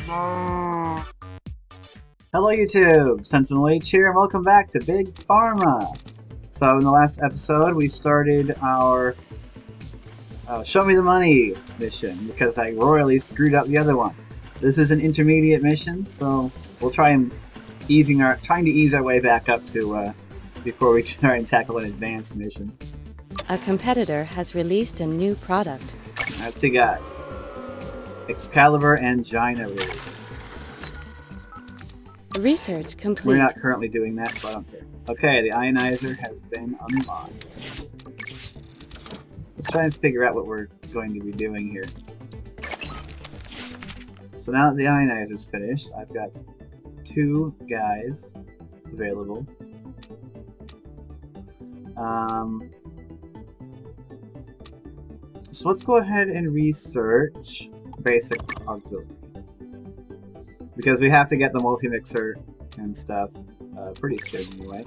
Hello YouTube, SentinalhMC here, and welcome back to Big Pharma. So in the last episode, we started our Show Me the Money mission because I royally screwed up the other one. This is an intermediate mission, so we'll try and trying to ease our way back up to before we try and tackle an advanced mission. A competitor has released a new product. What's he got? Excalibur Angina Relief. Research complete. We're not currently doing that, so I don't care. Okay, the ionizer has been unlocked. Let's try and figure out what we're going to be doing here. So now that the ionizer's finished, I've got 2 guys available. So let's go ahead and research basic auxiliary. Because we have to get the multi-mixer and stuff pretty soon anyway.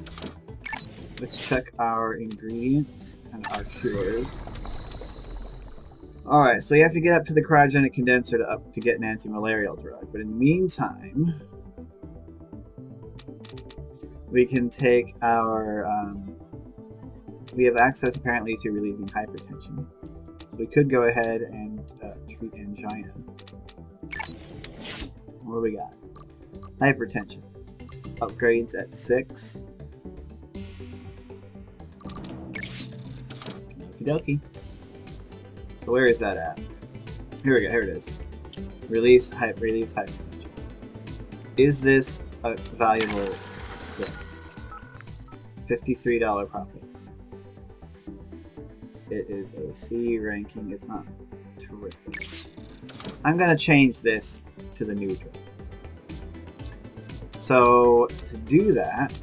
Let's check our ingredients and our cures. Alright, so you have to get up to the cryogenic condenser to get an anti-malarial drug. But in the meantime, we can take our... we have access apparently to relieving hypertension. So we could go ahead and treat angina. What do we got? Hypertension. Upgrades at 6. Okie dokie. So where is that at? Here we go, here it is. Relieves hypertension. Is this a valuable thing? $53 profit. It is a C ranking, it's not terrific. I'm gonna change this to the neutral. So to do that,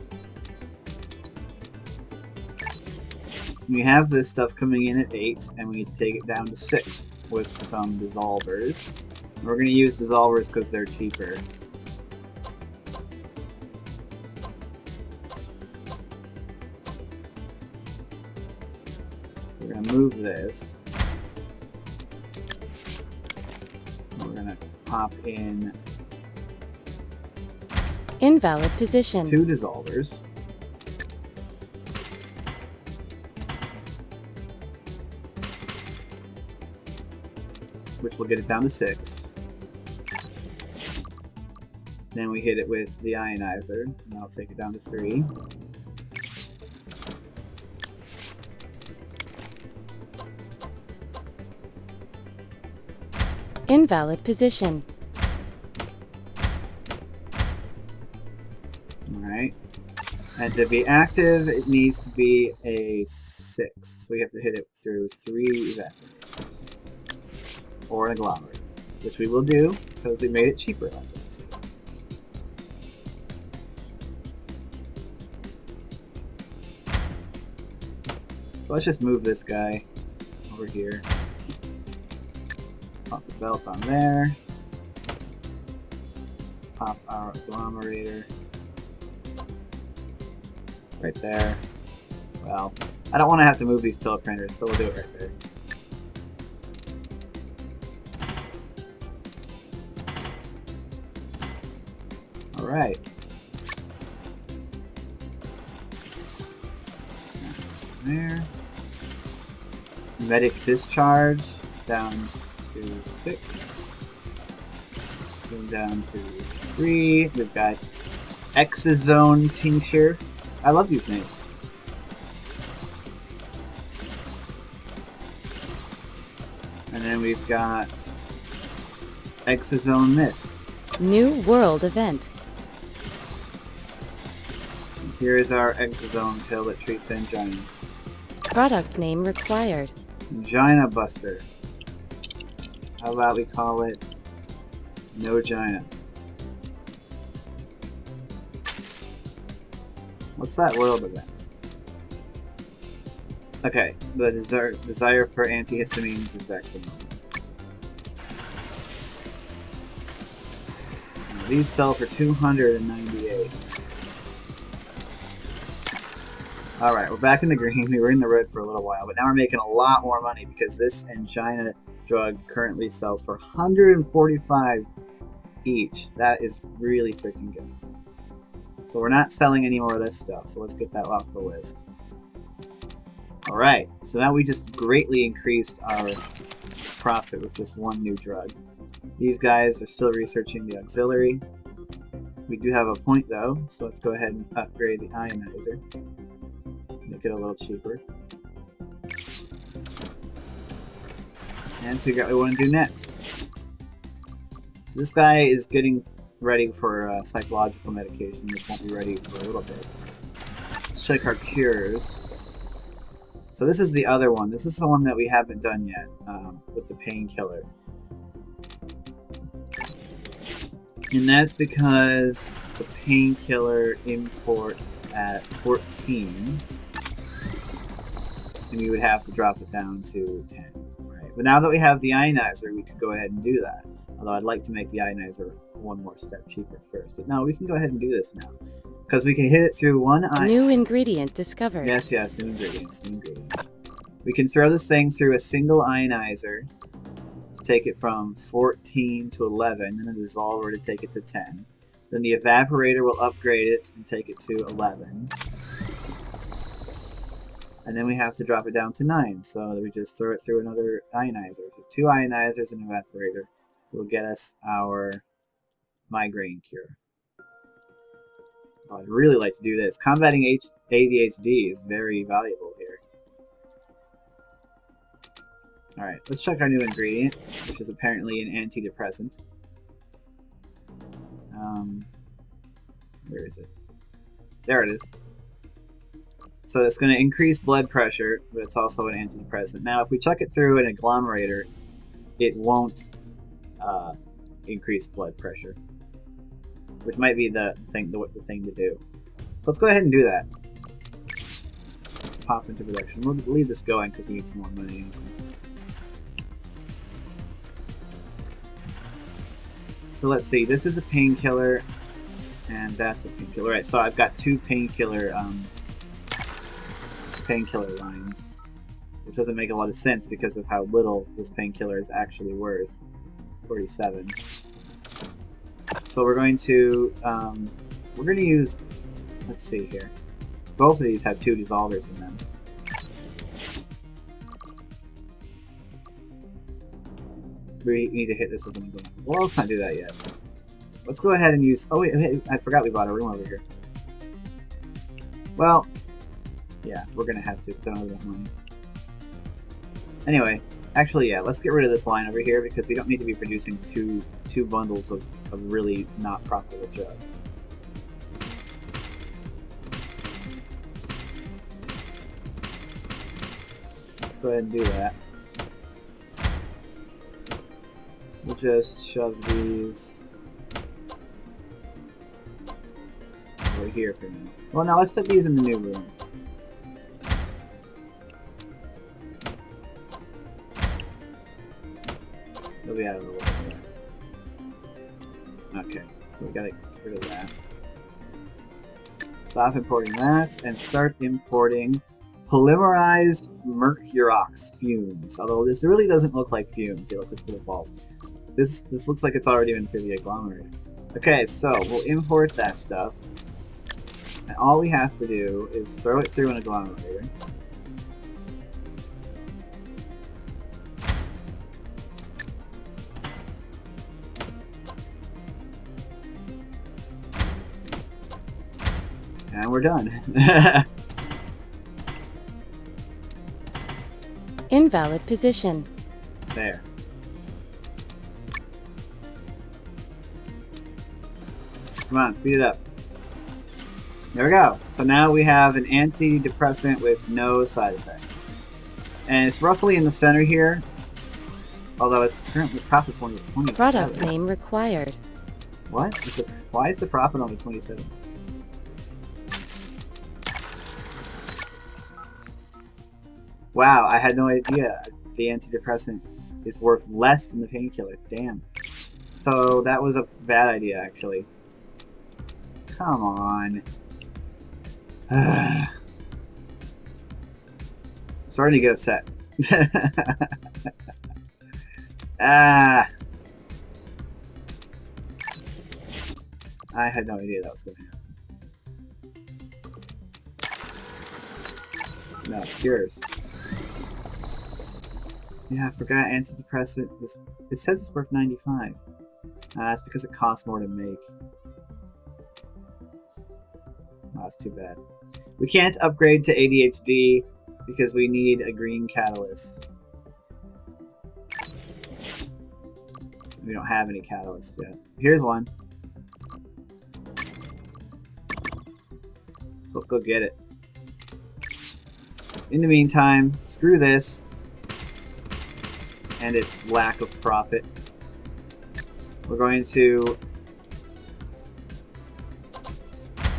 we have this stuff coming in at 8, and we need to take it down to 6 with some dissolvers. We're going to use dissolvers because they're cheaper. We're going to move this. We're going to pop in invalid position. 2 dissolvers. Which will get it down to 6. Then we hit it with the ionizer, and that'll take it down to 3. Invalid position. Alright. And to be active, it needs to be a 6. So we have to hit it through 3 evaporators. Or an conglomerate. Which we will do, because we made it cheaper last episode. So let's just move this guy over here. Pop the belt on there. Pop our agglomerator right there. Well, I don't want to have to move these pill printers, so we'll do it right there. Alright. There. Medic discharge down to 6. Going down to 3. We've got Exozone tincture. I love these names. And then we've got Exozone mist. New world event. Here is our Exozone pill that treats angina. Product name required. Angina Buster. How about we call it Nogina? What's that world event? Okay, the desire for antihistamines is back to normal. These sell for $298. Alright, we're back in the green. We were in the red for a little while, but now we're making a lot more money because this angina drug currently sells for $145 each. That is really freaking good. So we're not selling any more of this stuff, so let's get that off the list. Alright, so now we just greatly increased our profit with just one new drug. These guys are still researching the auxiliary. We do have a point though, so let's go ahead and upgrade the ionizer. Make it a little cheaper. And figure out what we want to do next. So this guy is getting ready for psychological medication, which won't be ready for a little bit. Let's check our cures. So this is the other one. This is the one that we haven't done yet, with the painkiller. And that's because the painkiller imports at 14, and we would have to drop it down to 10. Right? But now that we have the ionizer, we could go ahead and do that. Although I'd like to make the ionizer one more step cheaper first. But no, we can go ahead and do this now. Because we can hit it through one New ingredient discovered. Yes, yes, new ingredients, new ingredients. We can throw this thing through a single ionizer, take it from 14 to 11, and then the dissolver to take it to 10. Then the evaporator will upgrade it and take it to 11. And then we have to drop it down to 9, so we just throw it through another ionizer. So 2 ionizers and an evaporator will get us our migraine cure. Oh, I'd really like to do this. Combating ADHD is very valuable here. Alright, let's check our new ingredient, which is apparently an antidepressant. Where is it? There it is. So it's going to increase blood pressure, but it's also an antidepressant. Now, if we chuck it through an agglomerator, it won't increase blood pressure, which might be the thing to do. Let's go ahead and do that. Let's pop into production. We'll leave this going because we need some more money. So let's see. This is a painkiller, and that's a painkiller. Right. So I've got 2 painkiller lines, which doesn't make a lot of sense because of how little this painkiller is actually worth. 47. So we're going to use, let's see here. Both of these have 2 dissolvers in them. We need to hit this with an agglomerator. Well, let's not do that yet. Let's go ahead and use, oh wait, I forgot we bought a room over here. Well, yeah, we're gonna have to because I don't have enough money. Anyway, actually, yeah, let's get rid of this line over here because we don't need to be producing two bundles of really not profitable drug. Let's go ahead and do that. We'll just shove these over here for now. Well, now let's stick these in the new room. They'll be out of the way there. Okay, so we gotta get rid of that. Stop importing that and start importing polymerized mercurox fumes. Although this really doesn't look like fumes, it looks like little balls. This looks like it's already been through the agglomerator. Okay, so we'll import that stuff. And all we have to do is throw it through an agglomerator. And we're done. Invalid position. There. Come on, speed it up. There we go. So now we have an antidepressant with no side effects. And it's roughly in the center here. Although it's currently profit's only 20. Product name required. What? Why is the profit only 27? Wow, I had no idea the antidepressant is worth less than the painkiller. Damn. So that was a bad idea, actually. Come on. I'm starting to get upset. I had no idea that was going to happen. No, cures. Yeah, I forgot antidepressant. It says it's worth 95. It's because it costs more to make. Oh, that's too bad. We can't upgrade to ADHD because we need a green catalyst. We don't have any catalysts yet. Here's one. So let's go get it. In the meantime, screw this and its lack of profit. We're going to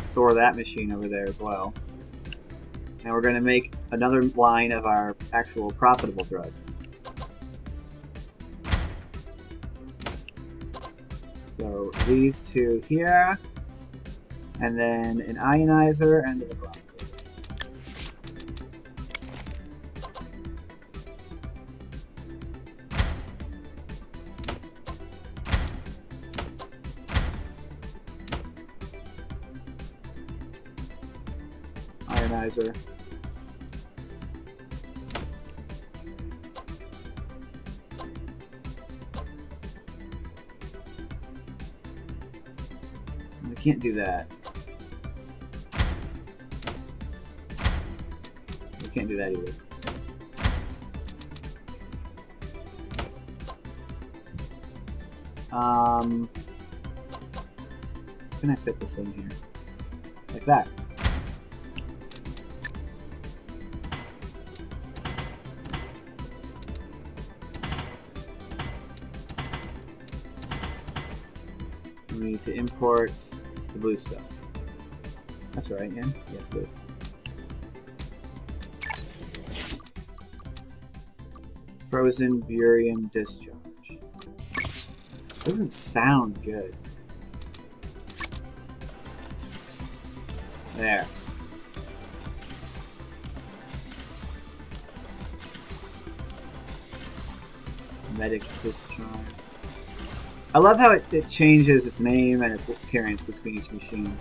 store that machine over there as well. And we're going to make another line of our actual profitable drug. So these two here, and then an ionizer and a block. Ionizer. We can't do that. We can't do that either. Can I fit this in here? Like that. We need to import the blue stuff. That's right, yeah? Yes, it is. Frozen burium discharge. Doesn't sound good. There. Medic discharge. I love how it changes its name and its appearance between each machine.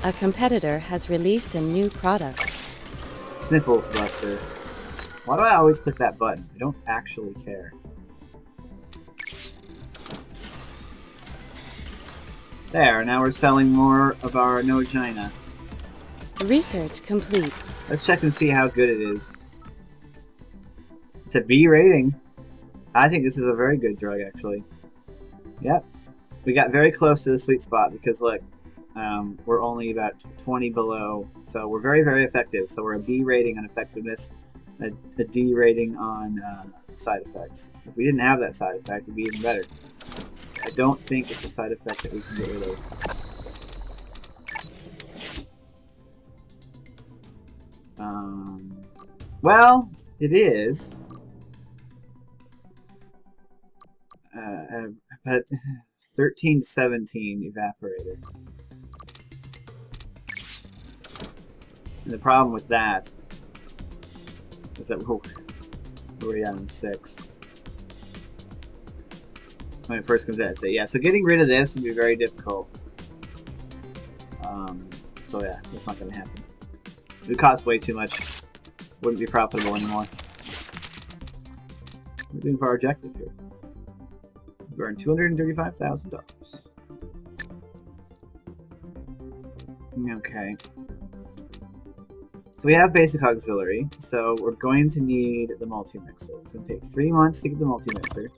A competitor has released a new product. Sniffles Buster. Why do I always click that button? I don't actually care. There, now we're selling more of our Nogina. Research complete. Let's check and see how good it is. It's a B rating. I think this is a very good drug, actually. Yep. We got very close to the sweet spot because, look, we're only about 20 below. So we're very, very effective. So we're a B rating on effectiveness, a D rating on side effects. If we didn't have that side effect, it'd be even better. I don't think it's a side effect that we can get rid of. Well, it is. But 13 to 17 evaporator. And the problem with that is that we're already down in 6. When it first comes out, so yeah, so getting rid of this would be very difficult. So yeah, that's not going to happen. It would cost way too much. Wouldn't be profitable anymore. We're doing for our objective here. We've earned $235,000. Okay. So we have basic auxiliary, so we're going to need the multi-mixer. It's going to take 3 months to get the multi-mixer.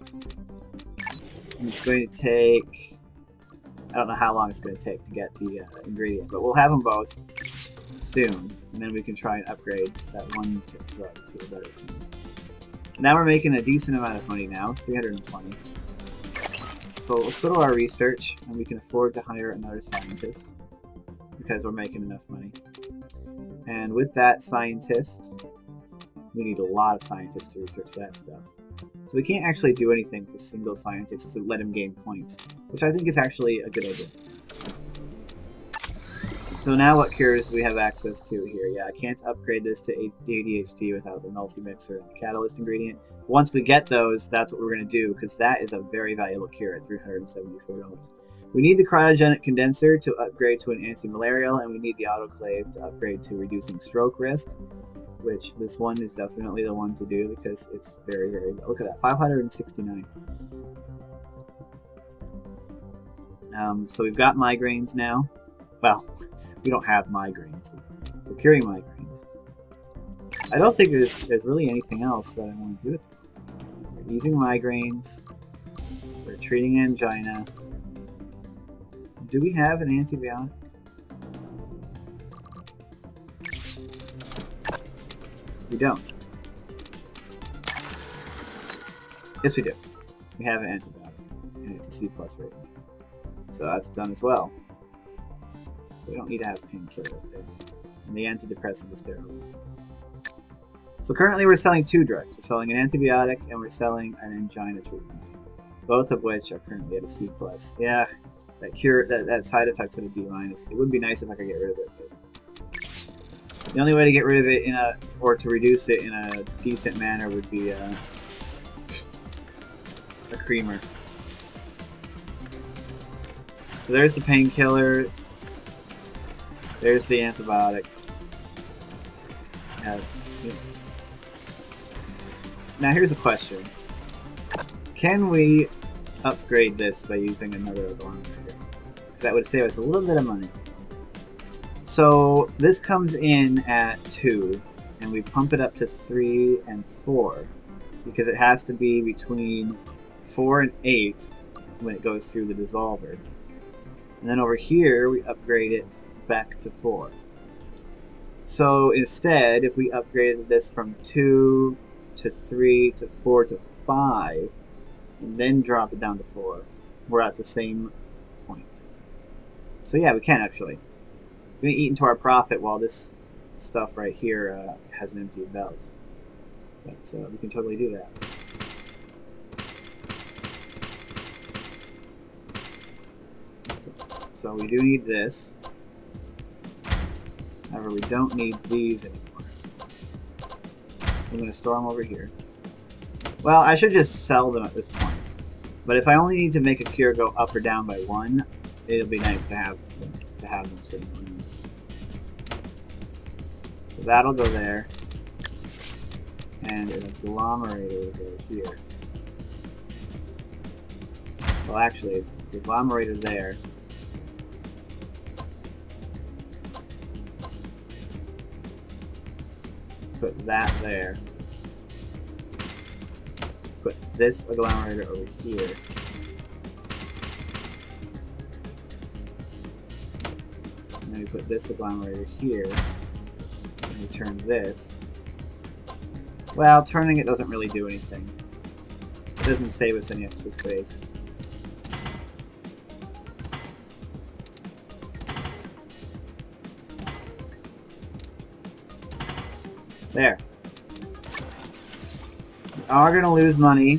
And it's going to take... I don't know how long it's going to take to get the ingredient, but we'll have them both soon, and then we can try and upgrade that one drug to a better thing. Now we're making a decent amount of money now, 320. So let's go to our research, and we can afford to hire another scientist because we're making enough money. And with that scientist, we need a lot of scientists to research that stuff. So we can't actually do anything for single scientists to let him gain points, which I think is actually a good idea. So now what cures do we have access to here? Yeah, I can't upgrade this to ADHD without the multi-mixer and the catalyst ingredient. Once we get those, that's what we're going to do, because that is a very valuable cure at $374. We need the cryogenic condenser to upgrade to an anti-malarial, and we need the autoclave to upgrade to reducing stroke risk, which this one is definitely the one to do because it's very, very low. Look at that, 569. So we've got migraines now. Well, we don't have migraines. We're curing migraines. I don't think there's really anything else that I want to do with it. We're easing migraines. We're treating angina. Do we have an antibiotic? We don't. Yes, we do. We have an antibiotic, and it's a C+ rating. So that's done as well. So we don't need to have a painkiller up there. And the antidepressant is terrible. So currently we're selling 2 drugs. We're selling an antibiotic and we're selling an angina treatment. Both of which are currently at a C+. Yeah, that side effect's at a D-. It would be nice if I could get rid of it. But the only way to get rid of it or to reduce it in a decent manner would be a creamer. So there's the painkiller. There's the antibiotic. Now here's a question. Can we upgrade this by using another agglomerator? Because that would save us a little bit of money. So this comes in at 2, and we pump it up to 3 and 4, because it has to be between 4 and 8 when it goes through the dissolver. And then over here, we upgrade it back to 4. So instead, if we upgraded this from 2 to 3 to 4 to 5, and then drop it down to 4, we're at the same point. So yeah, we can actually. It's going to eat into our profit while this stuff right here has an empty belt. But we can totally do that. So we do need this. However, we don't need these anymore. So I'm going to store them over here. Well, I should just sell them at this point. But if I only need to make a cure go up or down by 1, it'll be nice to have them sitting around. So that'll go there. And an agglomerator will go here. Well, actually, the agglomerator there. Put that there. Put this agglomerator over here. And then we put this agglomerator here. And we turn this. Well, turning it doesn't really do anything. It doesn't save us any extra space. There. We are going to lose money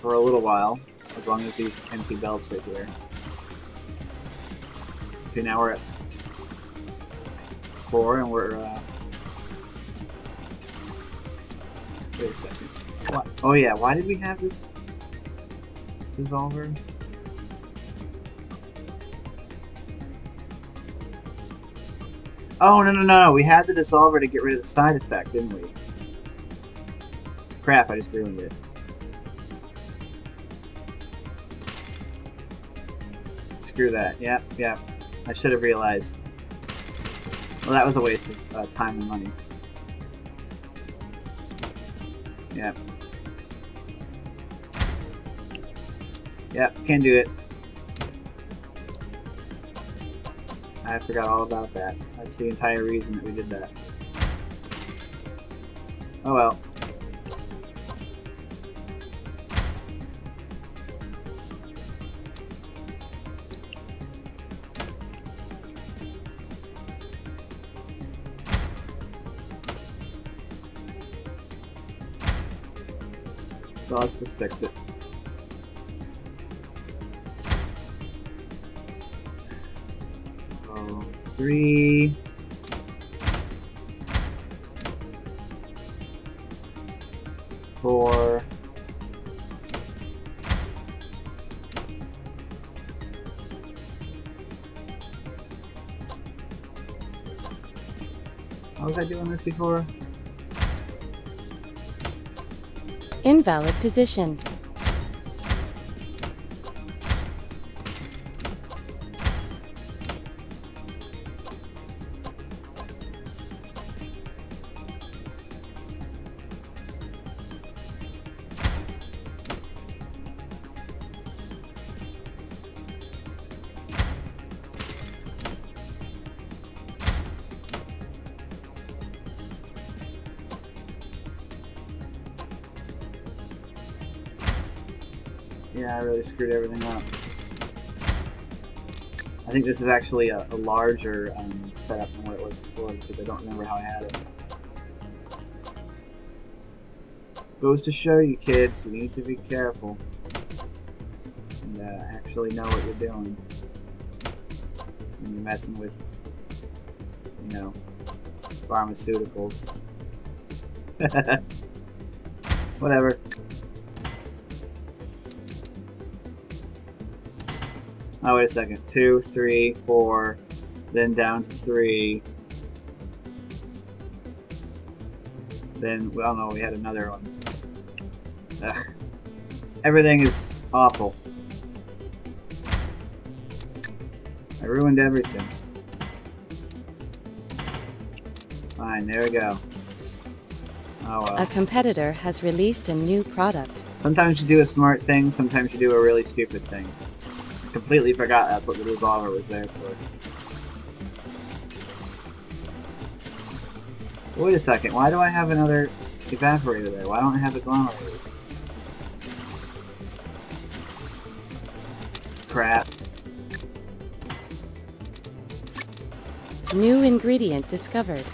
for a little while, as long as these empty belts are here. See, now we're at 4, and we're, wait a second. What? Oh yeah, why did we have this dissolver? Oh, no. We had the dissolver to get rid of the side effect, didn't we? Crap, I just ruined it. Screw that. Yep. I should have realized. Well, that was a waste of time and money. Yep. Can't do it. I forgot all about that. That's the entire reason that we did that. Oh well. So let's just fix it. So 3. Four. How was I doing this before? Invalid position. Yeah, I really screwed everything up. I think this is actually a larger setup than what it was before because I don't remember how I had it. Goes to show you, kids, you need to be careful and actually know what you're doing when you're messing with, you know, pharmaceuticals. Whatever. Oh, wait a second. 2, 3, 4, then down to 3. Then, well, no, we had another one. Ugh. Everything is awful. I ruined everything. Fine, there we go. Oh well. A competitor has released a new product. Sometimes you do a smart thing, sometimes you do a really stupid thing. Completely forgot that's what the dissolver was there for. Wait a second, why do I have another evaporator there? Why don't I have the agglomerators? Crap. New ingredient discovered.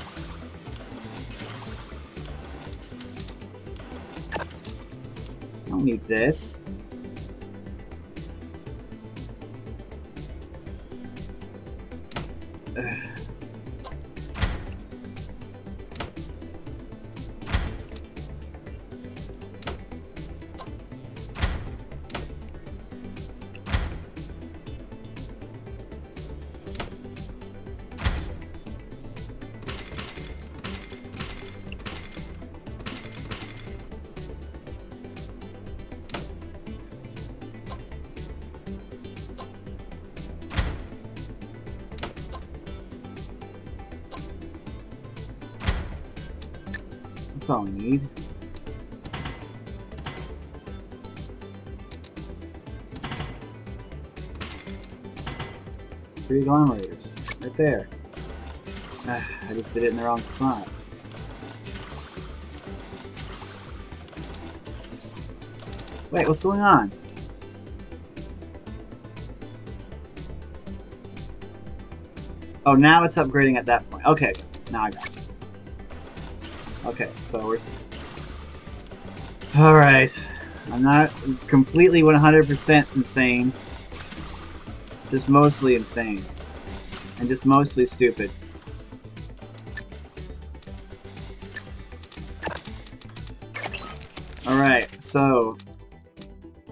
I don't need this. That's all I need. Three agglomerators. Right there. I just did it in the wrong spot. Wait, what's going on? Oh, now it's upgrading at that point. Okay, now I got you. Okay, so we're... Alright. I'm not completely 100% insane. Just mostly insane. And just mostly stupid. Alright, so...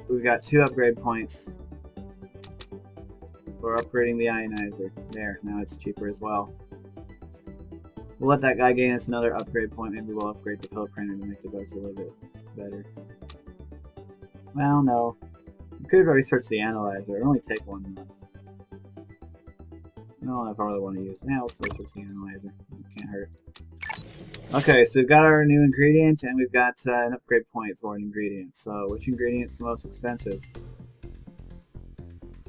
We've got 2 upgrade points. We're upgrading the ionizer. There, now it's cheaper as well. We'll let that guy gain us another upgrade point. Maybe we'll upgrade the pill printer to make the bugs a little bit better. Well, no. We could research the analyzer. It'll only take 1 month. I don't know if I really want to use it. Yeah, we'll still search the analyzer. It can't hurt. Okay, so we've got our new ingredient, and we've got an upgrade point for an ingredient. So, which ingredient's the most expensive?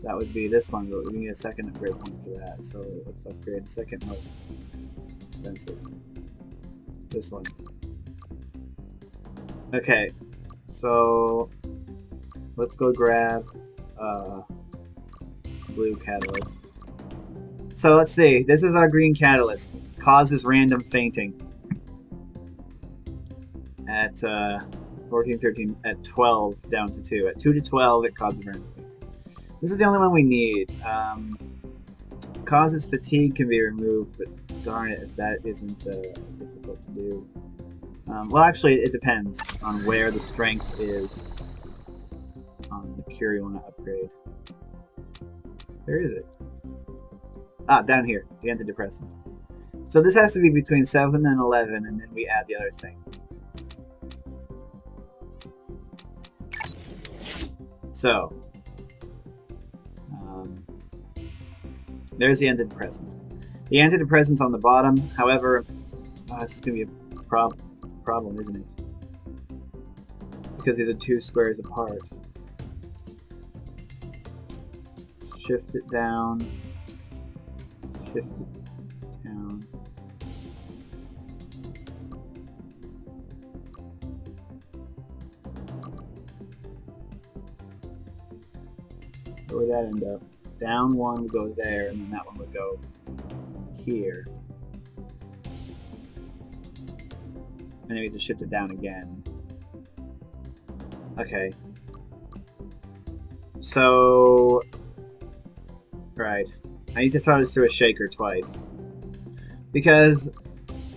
That would be this one, but we need a second upgrade point for that. So, let's upgrade the second most expensive. This one. Okay, so let's go grab blue catalyst. So let's see. This is our green catalyst. Causes random fainting. At 14, 13, at 12 down to 2. At 2 to 12, it causes random fainting. This is the only one we need. Causes fatigue can be removed, but darn it if that isn't difficult to do. Well, actually, it depends on where the strength is on the cure you want to upgrade. Where is it? Ah, down here. The antidepressant. So this has to be between 7 and 11, and then we add the other thing. So, there's the antidepressant. The antidepressant's on the bottom. However, this is going to be a problem, isn't it? Because these are 2 squares apart. Shift it down. Shift it down. Where would that end up? Down 1 would go there, and then that one would go here. And then we have to shift it down again. Okay. So... Right. I need to throw this through a shaker twice. Because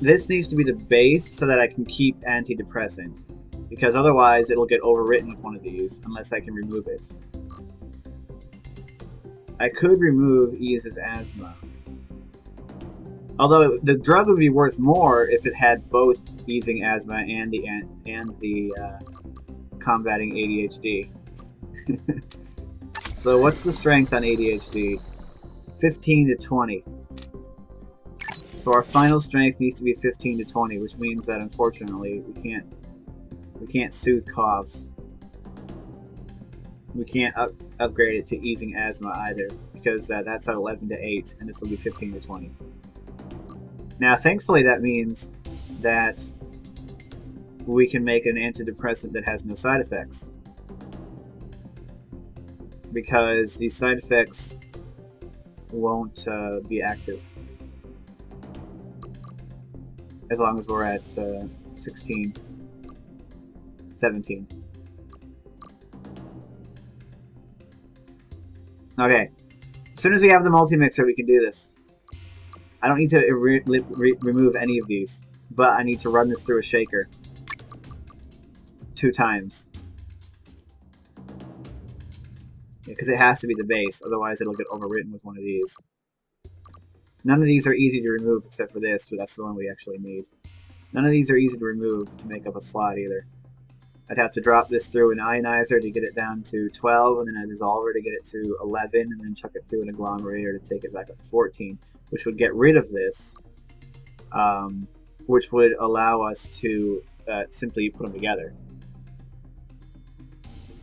this needs to be the base so that I can keep antidepressant. Because otherwise it'll get overwritten with one of these, unless I can remove it. I could remove eases asthma. Although the drug would be worth more if it had both easing asthma and the combating ADHD. So what's the strength on ADHD? 15 to 20. So our final strength needs to be 15 to 20, which means that unfortunately we can't soothe coughs. We can't upgrade it to easing asthma either, because that's at 11 to 8, and this will be 15 to 20. Now, thankfully, that means that we can make an antidepressant that has no side effects, because these side effects won't be active as long as we're at 16, 17. Okay, as soon as we have the multi-mixer, we can do this. I don't need to remove any of these, but I need to run this through a shaker 2 times. Because it has to be the base, otherwise it'll get overwritten with one of these. None of these are easy to remove except for this, but that's the one we actually need. None of these are easy to remove to make up a slot either. I'd have to drop this through an ionizer to get it down to 12, and then a dissolver to get it to 11, and then chuck it through an agglomerator to take it back up to 14, which would get rid of this, which would allow us to simply put them together.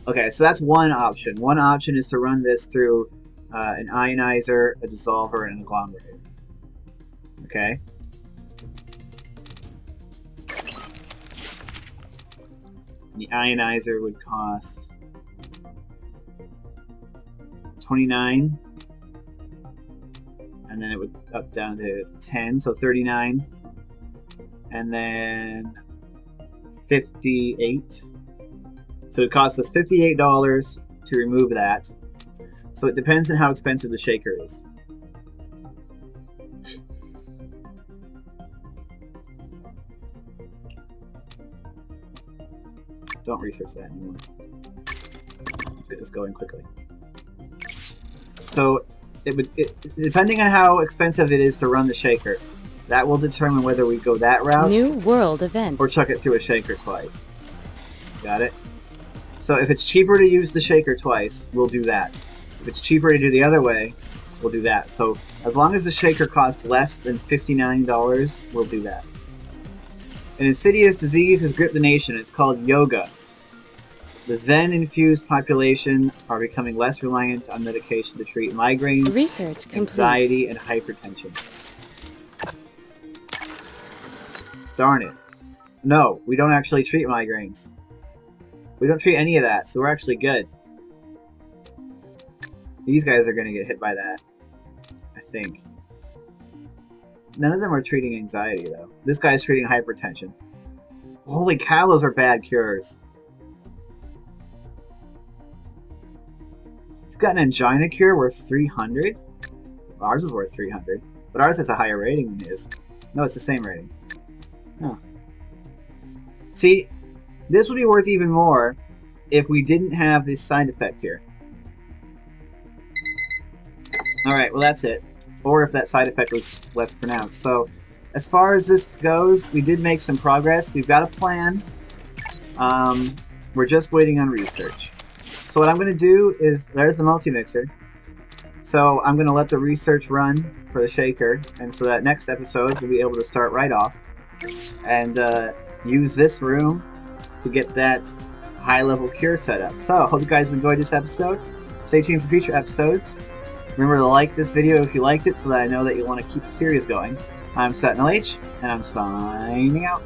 Okay, so that's one option. One option is to run this through an ionizer, a dissolver, and an agglomerator. Okay? The ionizer would cost $29, and then it would up down to 10, so $39, and then $58. So it costs us $58 to remove that. So it depends on how expensive the shaker is. Don't research that anymore. Let's get this going quickly. So, depending on how expensive it is to run the shaker, that will determine whether we go that route. New world event. Or chuck it through a shaker twice. Got it? So if it's cheaper to use the shaker twice, we'll do that. If it's cheaper to do the other way, we'll do that. So as long as the shaker costs less than $59, we'll do that. An insidious disease has gripped the nation. It's called yoga. The Zen-infused population are becoming less reliant on medication to treat migraines, Research complete. anxiety, and hypertension. Darn it. No, we don't actually treat migraines. We don't treat any of that, so we're actually good. These guys are going to get hit by that, I think. None of them are treating anxiety, though. This guy's treating hypertension. Holy cow, those are bad cures. He's got an angina cure worth 300? Ours is worth 300, but ours has a higher rating than his. No, it's the same rating. Oh. See, this would be worth even more if we didn't have this side effect here. Alright, well that's it. Or if that side effect was less pronounced. So, as far as this goes, we did make some progress. We've got a plan. We're just waiting on research. So what I'm going to do is, there's the multi-mixer. So I'm going to let the research run for the shaker, and so that next episode we'll be able to start right off and use this room to get that high-level cure set up. So I hope you guys enjoyed this episode. Stay tuned for future episodes. Remember to like this video if you liked it so that I know that you want to keep the series going. I'm SentinalH, and I'm signing out.